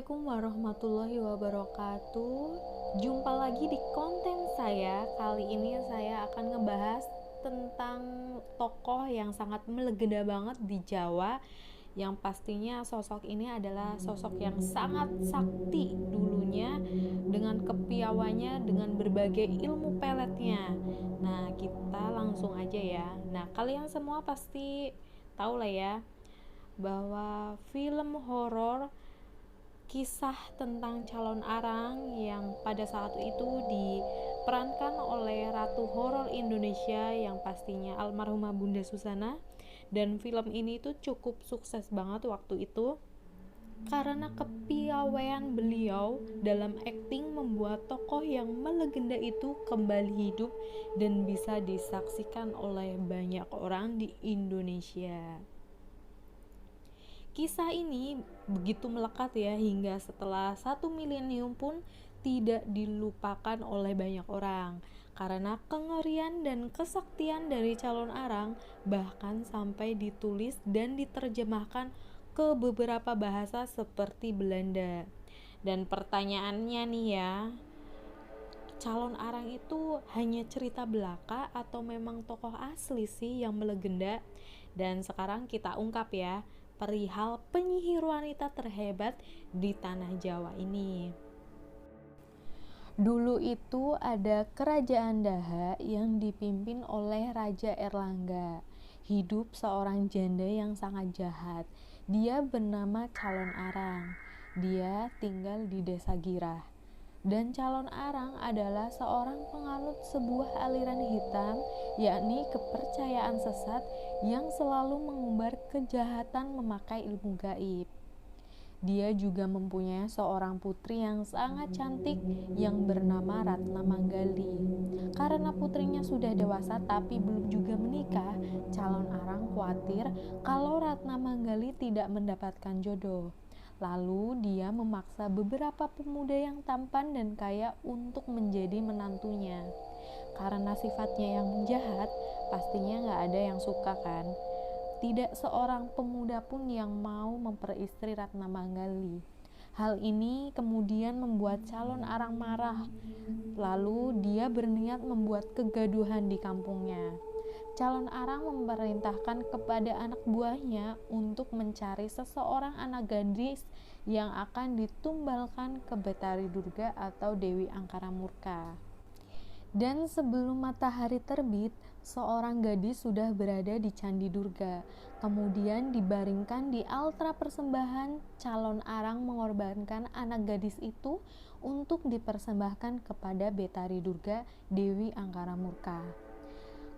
Assalamualaikum warahmatullahi wabarakatuh. Jumpa lagi di konten saya. Kali ini saya akan ngebahas tentang tokoh yang sangat melegenda banget di Jawa. Yang pastinya sosok ini adalah sosok yang sangat sakti dulunya, dengan kepiawaiannya, dengan berbagai ilmu peletnya. Nah, kita langsung aja ya. Nah, kalian semua pasti tahu lah ya, bahwa film horor kisah tentang calon arang yang pada saat itu diperankan oleh Ratu Horor Indonesia yang pastinya almarhumah Bunda Susana. Dan film ini tuh cukup sukses banget waktu itu karena kepiawaian beliau dalam akting membuat tokoh yang melegenda itu kembali hidup dan bisa disaksikan oleh banyak orang di Indonesia. Kisah ini begitu melekat ya, hingga setelah 1 milenium pun tidak dilupakan oleh banyak orang karena kengerian dan kesaktian dari calon arang, bahkan sampai ditulis dan diterjemahkan ke beberapa bahasa seperti Belanda. Dan pertanyaannya nih ya, calon arang itu hanya cerita belaka atau memang tokoh asli sih yang melegenda? Dan sekarang kita ungkap ya perihal penyihir wanita terhebat di tanah Jawa ini. Dulu itu ada kerajaan Daha yang dipimpin oleh Raja Erlangga. Hidup seorang janda yang sangat jahat. Dia bernama Calon Arang. Dia tinggal di Desa Girah. Dan Calon Arang adalah seorang penganut sebuah aliran hitam, yakni kepercayaan sesat yang selalu mengumbar kejahatan memakai ilmu gaib. Dia juga mempunyai seorang putri yang sangat cantik yang bernama Ratna Manggali. Karena putrinya sudah dewasa tapi belum juga menikah, Calon Arang khawatir kalau Ratna Manggali tidak mendapatkan jodoh. Lalu dia memaksa beberapa pemuda yang tampan dan kaya untuk menjadi menantunya. Karena sifatnya yang jahat, pastinya gak ada yang suka kan. Tidak seorang pemuda pun yang mau memperistri Ratna Manggali. Hal ini kemudian membuat Calon Arang marah. Lalu dia berniat membuat kegaduhan di kampungnya. Calon Arang memerintahkan kepada anak buahnya untuk mencari seseorang anak gadis yang akan ditumbalkan ke Betari Durga atau Dewi Angkara Murka. Dan sebelum matahari terbit, seorang gadis sudah berada di Candi Durga. Kemudian dibaringkan di altar persembahan. Calon Arang mengorbankan anak gadis itu untuk dipersembahkan kepada Betari Durga, Dewi Angkara Murka.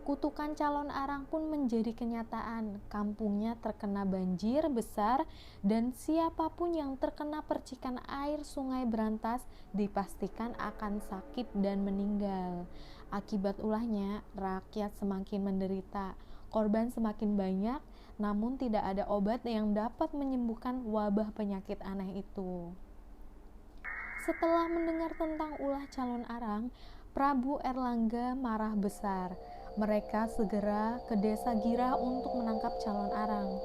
Kutukan Calon Arang pun menjadi kenyataan. Kampungnya terkena banjir besar dan siapapun yang terkena percikan air Sungai Berantas dipastikan akan sakit dan meninggal. Akibat ulahnya, rakyat semakin menderita. Korban semakin banyak, namun tidak ada obat yang dapat menyembuhkan wabah penyakit aneh itu. Setelah mendengar tentang ulah Calon Arang, Prabu Erlangga marah besar. Mereka segera ke Desa Girah untuk menangkap Calon Arang.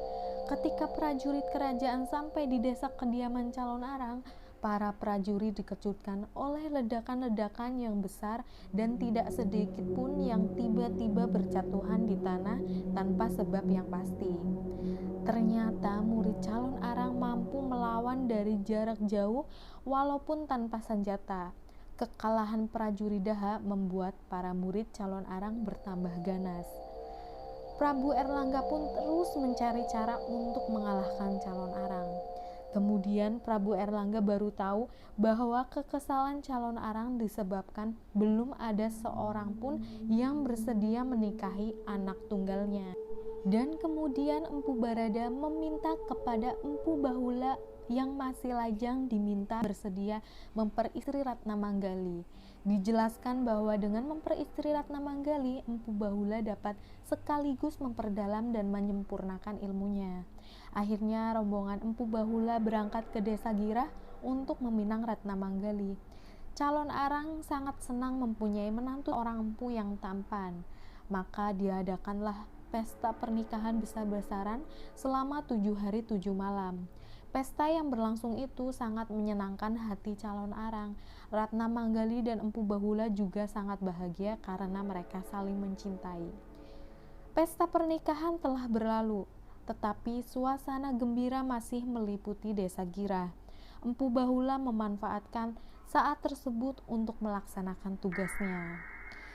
Ketika prajurit kerajaan sampai di desa kediaman Calon Arang, para prajurit dikejutkan oleh ledakan-ledakan yang besar dan tidak sedikit pun yang tiba-tiba berjatuhan di tanah tanpa sebab yang pasti. Ternyata murid Calon Arang mampu melawan dari jarak jauh walaupun tanpa senjata. Kekalahan prajurit Daha membuat para murid Calon Arang bertambah ganas. Prabu Erlangga pun terus mencari cara untuk mengalahkan Calon Arang. Kemudian Prabu Erlangga baru tahu bahwa kekesalan Calon Arang disebabkan belum ada seorang pun yang bersedia menikahi anak tunggalnya. Dan kemudian Empu Barada meminta kepada Empu Bahula yang masih lajang diminta bersedia memperistri Ratna Manggali. Dijelaskan bahwa dengan memperistri Ratna Manggali, Empu Bahula dapat sekaligus memperdalam dan menyempurnakan ilmunya. Akhirnya rombongan Empu Bahula berangkat ke Desa Girah untuk meminang Ratna Manggali. Calon Arang sangat senang mempunyai menantu orang empu yang tampan. Maka diadakanlah pesta pernikahan besar-besaran selama 7 hari 7 malam. Pesta yang berlangsung itu sangat menyenangkan hati calon arang. Ratna Manggali dan Empu Bahula juga sangat bahagia karena mereka saling mencintai. Pesta pernikahan telah berlalu, tetapi suasana gembira masih meliputi desa Gira. Empu Bahula memanfaatkan saat tersebut untuk melaksanakan tugasnya.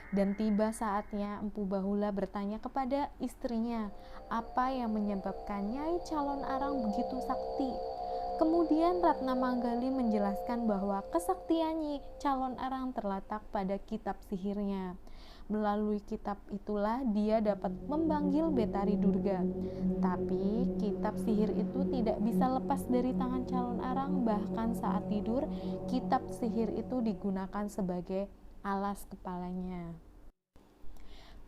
Dan tiba saatnya Empu Bahula bertanya kepada istrinya, apa yang menyebabkan Nyai calon arang begitu sakti? Kemudian Ratna Manggali menjelaskan bahwa kesaktian Nyai calon arang terletak pada kitab sihirnya. Melalui kitab itulah dia dapat memanggil Betari Durga. Tapi kitab sihir itu tidak bisa lepas dari tangan calon arang, bahkan saat tidur, kitab sihir itu digunakan sebagai alas kepalanya.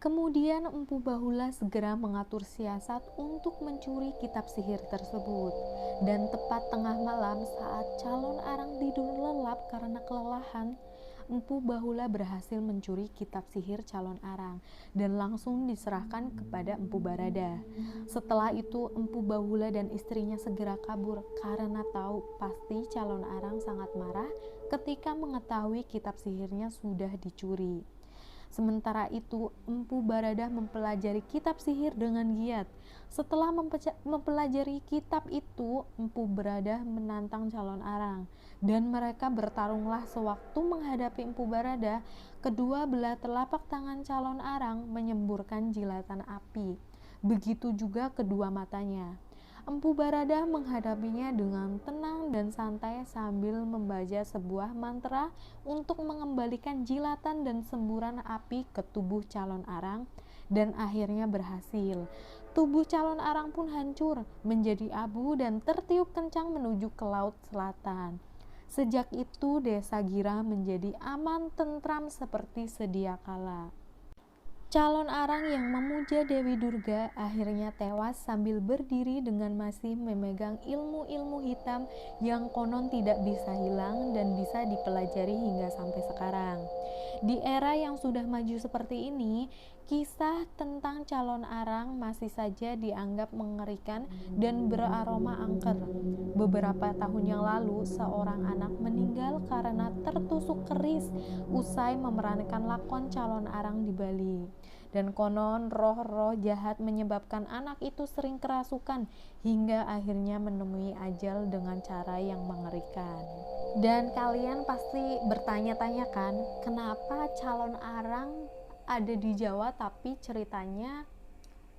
Kemudian Empu Bahula segera mengatur siasat untuk mencuri kitab sihir tersebut. Dan tepat tengah malam saat calon arang tidur lelap karena kelelahan, Empu Bahula berhasil mencuri kitab sihir calon arang dan langsung diserahkan kepada Empu Barada. Setelah itu Empu Bahula dan istrinya segera kabur karena tahu pasti calon arang sangat marah ketika mengetahui kitab sihirnya sudah dicuri. Sementara itu, Empu Barada mempelajari kitab sihir dengan giat. Setelah mempelajari kitab itu, Empu Barada menantang calon arang. Dan mereka bertarunglah sewaktu menghadapi Empu Barada. Kedua belah telapak tangan calon arang menyemburkan jilatan api. Begitu juga kedua matanya. Empu Barada menghadapinya dengan tenang dan santai sambil membaca sebuah mantra untuk mengembalikan jilatan dan semburan api ke tubuh calon arang, dan akhirnya berhasil. Tubuh calon arang pun hancur menjadi abu dan tertiup kencang menuju ke laut selatan. Sejak itu desa Gira menjadi aman tentram seperti sedia kala. Calon arang yang memuja Dewi Durga akhirnya tewas sambil berdiri dengan masih memegang ilmu-ilmu hitam yang konon tidak bisa hilang dan bisa dipelajari hingga sampai sekarang. Di era yang sudah maju seperti ini, kisah tentang calon arang masih saja dianggap mengerikan dan beraroma angker. Beberapa tahun yang lalu, seorang anak meninggal karena tertusuk keris usai memerankan lakon calon arang di Bali. Dan konon roh-roh jahat menyebabkan anak itu sering kerasukan hingga akhirnya menemui ajal dengan cara yang mengerikan. Dan kalian pasti bertanya-tanya kan, kenapa calon arang ada di Jawa tapi ceritanya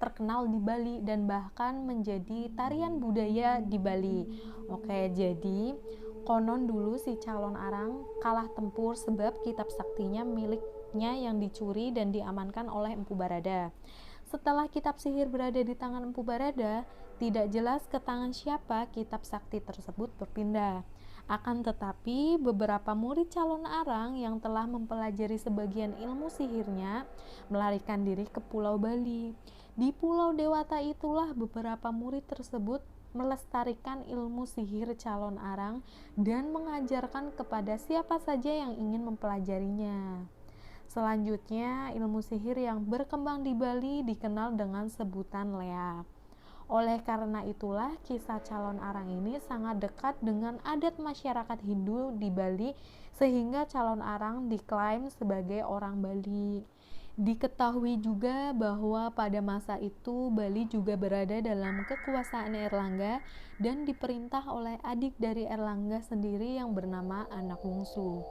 terkenal di Bali dan bahkan menjadi tarian budaya di Bali. Oke, jadi konon dulu si calon arang kalah tempur sebab kitab saktinya miliknya yang dicuri dan diamankan oleh Empu Barada. Setelah kitab sihir berada di tangan Empu Barada, tidak jelas ke tangan siapa kitab sakti tersebut berpindah. Akan tetapi, beberapa murid calon arang yang telah mempelajari sebagian ilmu sihirnya melarikan diri ke Pulau Bali. Di Pulau Dewata itulah beberapa murid tersebut melestarikan ilmu sihir calon arang dan mengajarkan kepada siapa saja yang ingin mempelajarinya. Selanjutnya, ilmu sihir yang berkembang di Bali dikenal dengan sebutan leak. Oleh karena itulah, kisah calon arang ini sangat dekat dengan adat masyarakat Hindu di Bali, sehingga calon arang diklaim sebagai orang Bali. Diketahui juga bahwa pada masa itu Bali juga berada dalam kekuasaan Erlangga dan diperintah oleh adik dari Erlangga sendiri yang bernama Anak Wungsu.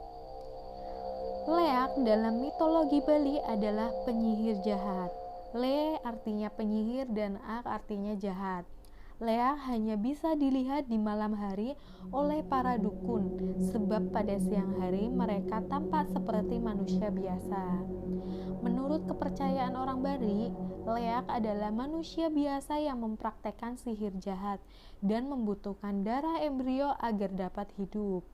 Leak dalam mitologi Bali adalah penyihir jahat. Le artinya penyihir dan ak artinya jahat. Leak hanya bisa dilihat di malam hari oleh para dukun, sebab pada siang hari mereka tampak seperti manusia biasa. Menurut kepercayaan orang Bali, leak adalah manusia biasa yang mempraktekkan sihir jahat dan membutuhkan darah embrio agar dapat hidup.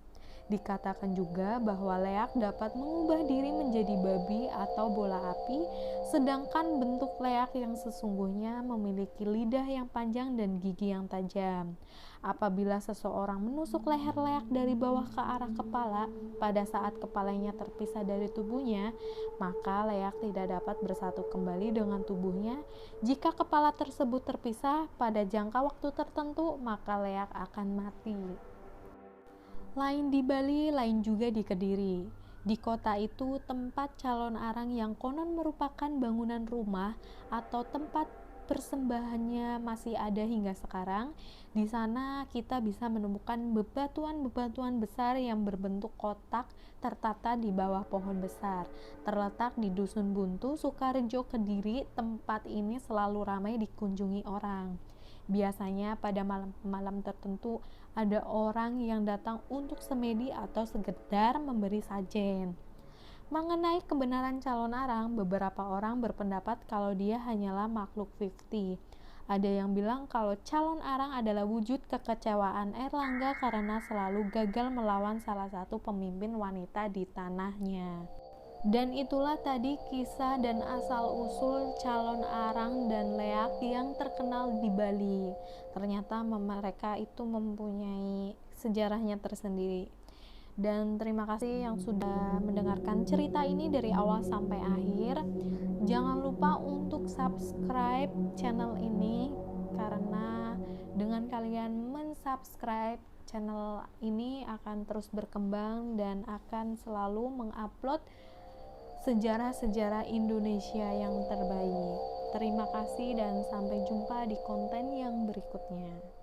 Dikatakan juga bahwa leak dapat mengubah diri menjadi babi atau bola api, sedangkan bentuk leak yang sesungguhnya memiliki lidah yang panjang dan gigi yang tajam. Apabila seseorang menusuk leher leak dari bawah ke arah kepala, pada saat kepalanya terpisah dari tubuhnya, maka leak tidak dapat bersatu kembali dengan tubuhnya. Jika kepala tersebut terpisah pada jangka waktu tertentu, maka leak akan mati. Lain di Bali, lain juga di Kediri. Di kota itu, tempat calon arang yang konon merupakan bangunan rumah atau tempat persembahannya masih ada hingga sekarang. Di sana kita bisa menemukan bebatuan-bebatuan besar yang berbentuk kotak tertata di bawah pohon besar. Terletak di Dusun Buntu, Sukarejo, Kediri, tempat ini selalu ramai dikunjungi orang. Biasanya pada malam-malam tertentu ada orang yang datang untuk semedi atau sekedar memberi sajen. Mengenai kebenaran calon arang, beberapa orang berpendapat kalau dia hanyalah makhluk 50. Ada yang bilang kalau calon arang adalah wujud kekecewaan Erlangga karena selalu gagal melawan salah satu pemimpin wanita di tanahnya. Dan itulah tadi kisah dan asal-usul calon arang dan leak yang terkenal di Bali. Ternyata mereka itu mempunyai sejarahnya tersendiri. Dan terima kasih yang sudah mendengarkan cerita ini dari awal sampai akhir. Jangan lupa untuk subscribe channel ini, karena dengan kalian mensubscribe channel ini akan terus berkembang dan akan selalu mengupload sejarah-sejarah Indonesia yang terbaik. Terima kasih dan sampai jumpa di konten yang berikutnya.